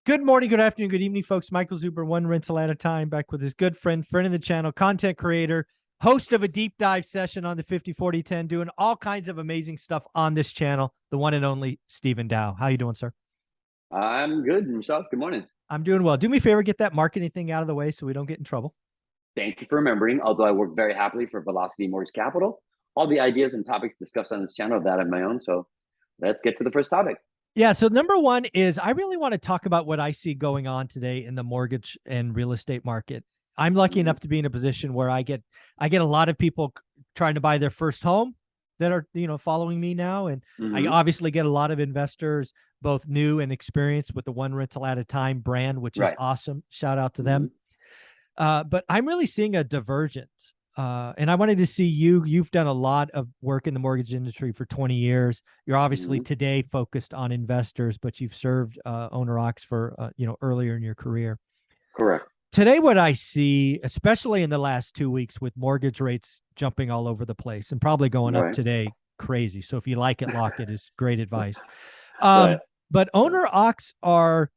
Good morning, good afternoon, good evening, folks. Michael Zuber, one rental at a time, back with his good friend of the channel, content creator, host of a deep dive session on the 50-40-10, doing all kinds of amazing stuff on this channel, the one and only Stephen Dow. How you doing, sir? I'm good. And yourself? Good morning. I'm doing well. Do me a favor, get that marketing thing out of the way so we don't get in trouble. Thank you for remembering. Although I work very happily for Velocity Mortgage Capital, all the ideas and topics discussed on this channel are that of my own. So let's get to the first topic. Yeah. So number one is I really want to talk about what I see going on today in the mortgage and real estate market. I'm lucky enough to be in a position where I get a lot of people trying to buy their first home that are, following me now. And I obviously get a lot of investors, both new and experienced, with the one rental at a time brand, which is awesome. Shout out to them. But I'm really seeing a divergence. And I wanted to see you've done a lot of work in the mortgage industry for 20 years. You're obviously today focused on investors, but you've served owner ocs for, earlier in your career. Correct. Today, what I see, especially in the last 2 weeks with mortgage rates jumping all over the place and probably going up today, crazy. So if you like it, lock it is great advice. But owner ocs are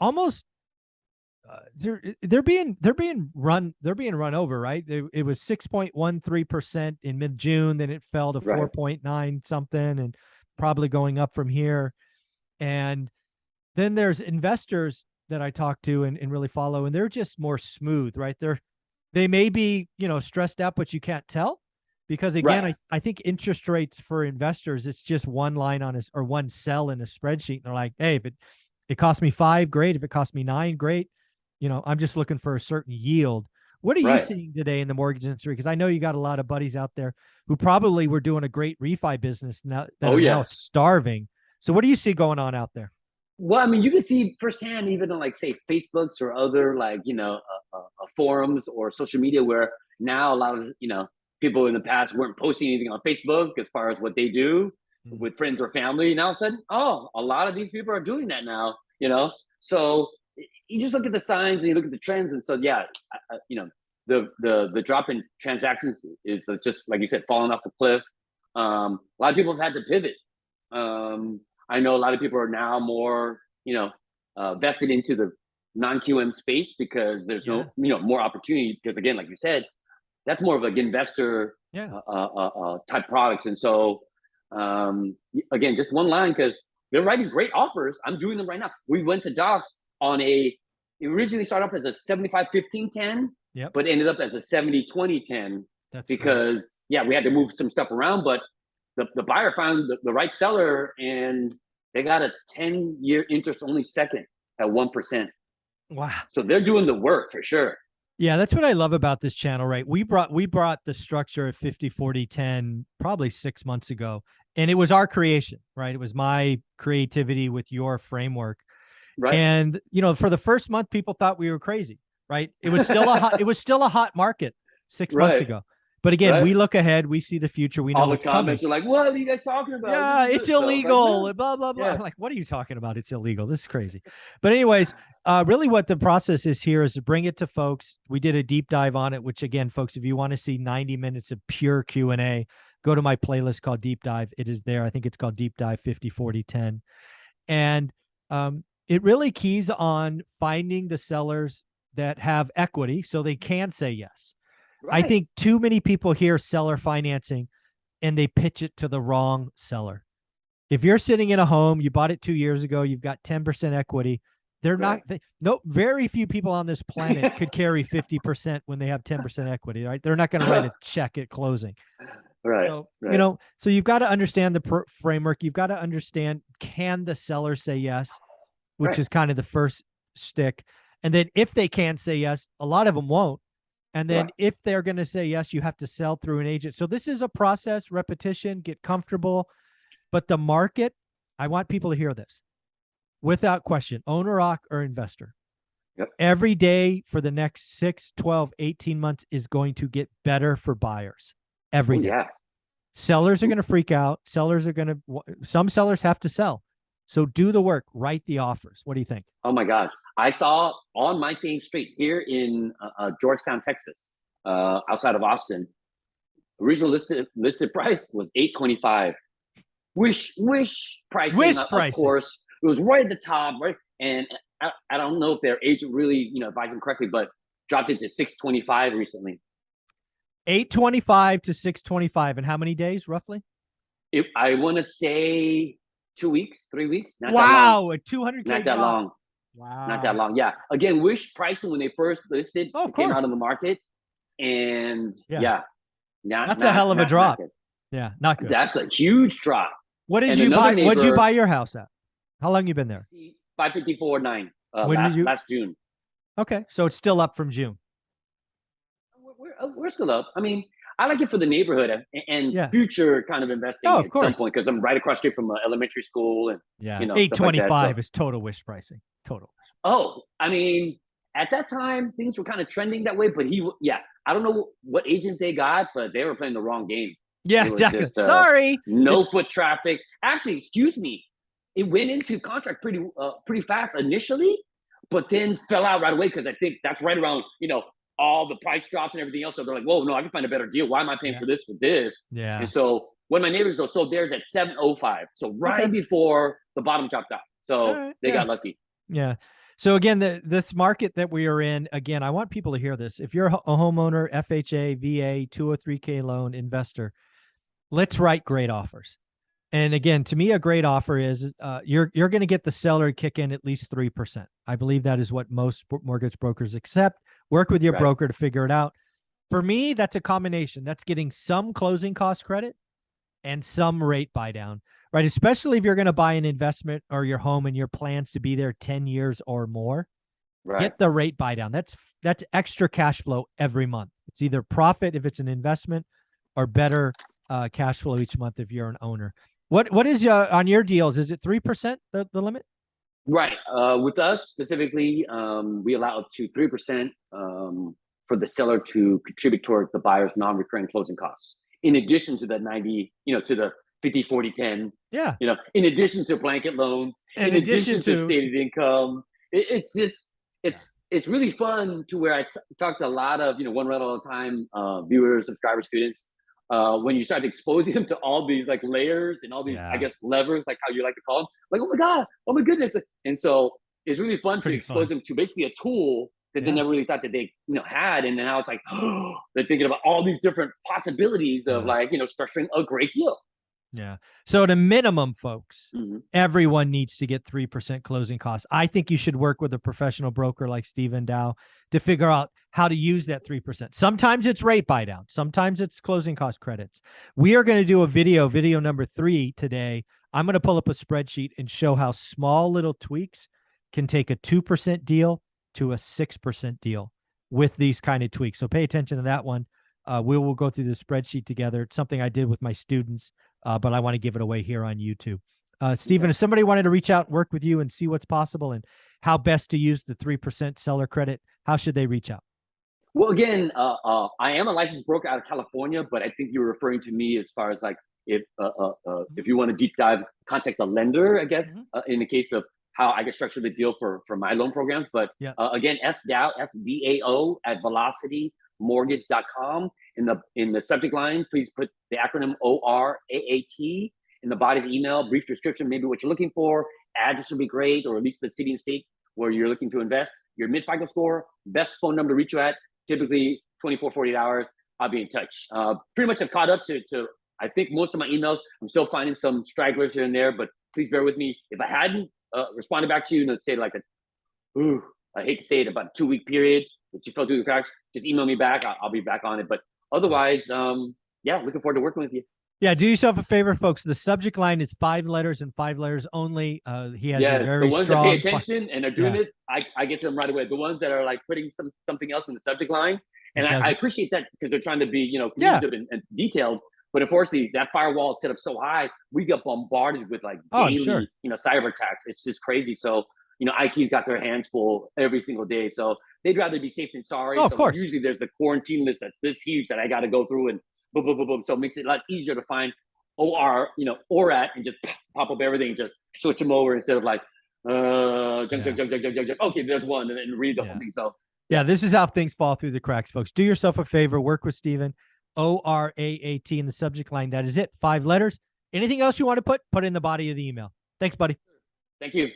almost they're being run over, right? It was 6.13% in mid-June, then it fell to 4.9 something, and probably going up from here. And then there's investors that I talk to and really follow, and they're just more smooth, right? They may be, stressed out, but you can't tell, because again, I think interest rates for investors, it's just one line on or one cell in a spreadsheet. And they're like, hey, if it cost me 5, great. If it cost me 9, great. I'm just looking for a certain yield. What are you seeing today in the mortgage industry? Because I know you got a lot of buddies out there who probably were doing a great refi business now that are now starving. So what do you see going on out there? Well, I mean, you can see firsthand, even on say Facebooks or other forums or social media, where now a lot of people in the past weren't posting anything on Facebook as far as what they do with friends or family. Now all of a sudden, a lot of these people are doing that now. So you just look at the signs and you look at the trends, and so the drop in transactions is just like you said, falling off the cliff. A lot of people have had to pivot. I know a lot of people are now more vested into the non-QM space because there's no more opportunity, because again, like you said, that's more of like investor type products. And so again, just one line, because they're writing great offers. I'm doing them right now. We went to docs on it originally started up as a 75-15-10, but ended up as a 70-20-10 because we had to move some stuff around, but the buyer found the right seller, and they got a 10-year interest only second at 1%. Wow. So they're doing the work for sure. Yeah, that's what I love about this channel, right? We brought the structure of 50-40-10 probably 6 months ago, and it was our creation, right? It was my creativity with your framework. Right. And for the first month, people thought we were crazy, right? It was still a hot market 6 months ago. But again, we look ahead, we see the future, we know all the comments coming. are like, what are you guys talking about? Yeah, it's illegal, like, blah, blah, blah. I'm like, what are you talking about? It's illegal. This is crazy. But anyways, really what the process is here is to bring it to folks. We did a deep dive on it, which again, folks, if you want to see 90 minutes of pure Q&A, go to my playlist called Deep Dive. It is there. I think it's called Deep Dive 50-40-10. And it really keys on finding the sellers that have equity so they can say yes. I think too many people hear seller financing and they pitch it to the wrong seller. If you're sitting in a home, you bought it 2 years ago, you've got 10% equity. Very few people on this planet could carry 50% when they have 10% equity, right? They're not going to write a check at closing. So, so you've got to understand the framework. You've got to understand, can the seller say yes, which is kind of the first stick. And then if they can say yes, a lot of them won't. And then if they're going to say yes, you have to sell through an agent. So this is a process, repetition, get comfortable. But the market, I want people to hear this without question, owner occ or investor. Every day for the next 6, 12, 18 months is going to get better for buyers. Every day. Sellers are going to freak out. Some sellers have to sell. So do the work, write the offers. What do you think? Oh my gosh. I saw on my same street here in Georgetown, Texas, outside of Austin, original listed price was $825. Wish pricing, of course. It was right at the top, right? and I don't know if their agent really, advised them correctly, but dropped it to 625 recently. 825 to 625. And how many days roughly? I want to say 2 weeks, 3 weeks. Not wow, a 200K Not that drop. long. Wow. Not that long. Yeah. Again, Wish pricing when they first listed, it came out on the market. And that's a hell of a drop. Yeah, not good. That's a huge drop. What did you buy? What did you buy your house at? How long you been there? 554.9. Last June. Okay, so it's still up from June. We're still up. I mean, I like it for the neighborhood and future kind of investing at some point, because I'm right across the street from an elementary school, and 825 like is total Wish pricing. Total. Oh, I mean, at that time things were kind of trending that way, but I don't know what agent they got, but they were playing the wrong game. Yeah, exactly. Sorry, no foot traffic. Actually, excuse me, it went into contract pretty fast initially, but then fell out right away, because I think that's right around all the price drops and everything else. So they're like, whoa, no, I can find a better deal. Why am I paying for this with this? Yeah. And so when my neighbors sold theirs at 705, so right before the bottom dropped out, so they got lucky. Yeah. So again, this market that we are in, again, I want people to hear this. If you're a homeowner, FHA, VA, 203K loan investor, let's write great offers. And again, to me, a great offer is you're going to get the seller to kick in at least 3%. I believe that is what most mortgage brokers accept. Work with your broker to figure it out. For me, that's a combination. That's getting some closing cost credit and some rate buy down, right? Especially if you're going to buy an investment or your home and your plans to be there 10 years or more. Get the rate buy down. That's extra cash flow every month. It's either profit if it's an investment, or better cash flow each month if you're an owner. What is on your deals? Is it 3% the limit? Right. With us specifically, we allow up to 3% for the seller to contribute toward the buyer's non-recurring closing costs, in addition to the 90, to the 50, 40, 10. Yeah. In addition to blanket loans, in addition to stated income. It's really fun to where I talk to a lot of one rental at a time viewers, subscribers, students. When you start exposing them to all these like layers and all these, I guess, levers, like how you like to call them, like, oh my God, oh my goodness. And so it's really fun to expose them to basically a tool that they never really thought that they, had. And now it's like, they're thinking about all these different possibilities of like, structuring a great deal. Yeah. So at a minimum, folks, everyone needs to get 3% closing costs. I think you should work with a professional broker like Stephen Dow to figure out how to use that 3%. Sometimes it's rate buy down. Sometimes it's closing cost credits. We are going to do a video number 3 today. I'm going to pull up a spreadsheet and show how small little tweaks can take a 2% deal to a 6% deal with these kind of tweaks. So pay attention to that one. We will go through the spreadsheet together. It's something I did with my students, but I want to give it away here on YouTube. Stephen, if somebody wanted to reach out, work with you and see what's possible and how best to use the 3% seller credit, how should they reach out? Well, again, I am a licensed broker out of California, but I think you were referring to me as far as like, if you want to deep dive, contact a lender, I guess, in the case of how I can structure the deal for my loan programs. But again, SDAO, SDAO at velocitymortgage.com. In the subject line, please put the acronym ORAAT. In the body of the email, brief description, maybe what you're looking for. Address would be great, or at least the city and state where you're looking to invest. Your mid-FICO score, best phone number to reach you at, typically 24, 48 hours. I'll be in touch. Pretty much I've caught up to I think most of my emails. I'm still finding some stragglers here and there, but please bear with me. If I hadn't responded back to you, let's say like I hate to say it, about a 2-week period that you fell through the cracks, just email me back. I'll be back on it. But otherwise, looking forward to working with you. Yeah, do yourself a favor, folks. The subject line is 5 letters and 5 letters only. He has a very the ones strong... that pay attention and are doing it, I get to them right away. The ones that are like putting something else in the subject line, and I appreciate that because they're trying to be communicative and detailed. But unfortunately, that firewall is set up so high, we get bombarded with like daily, cyber attacks. It's just crazy. So IT's got their hands full every single day. So they'd rather be safe than sorry. Of course. Usually there's the quarantine list that's this huge that I got to go through and boom, boom, boom, boom. So it makes it a lot easier to find ORAT and just pop up everything, just switch them over instead of like, junk. Okay, there's one, and then read the whole thing. So this is how things fall through the cracks, folks. Do yourself a favor, work with Stephen, ORAAT in the subject line. That is it. 5 letters. Anything else you want to put in the body of the email. Thanks, buddy. Thank you.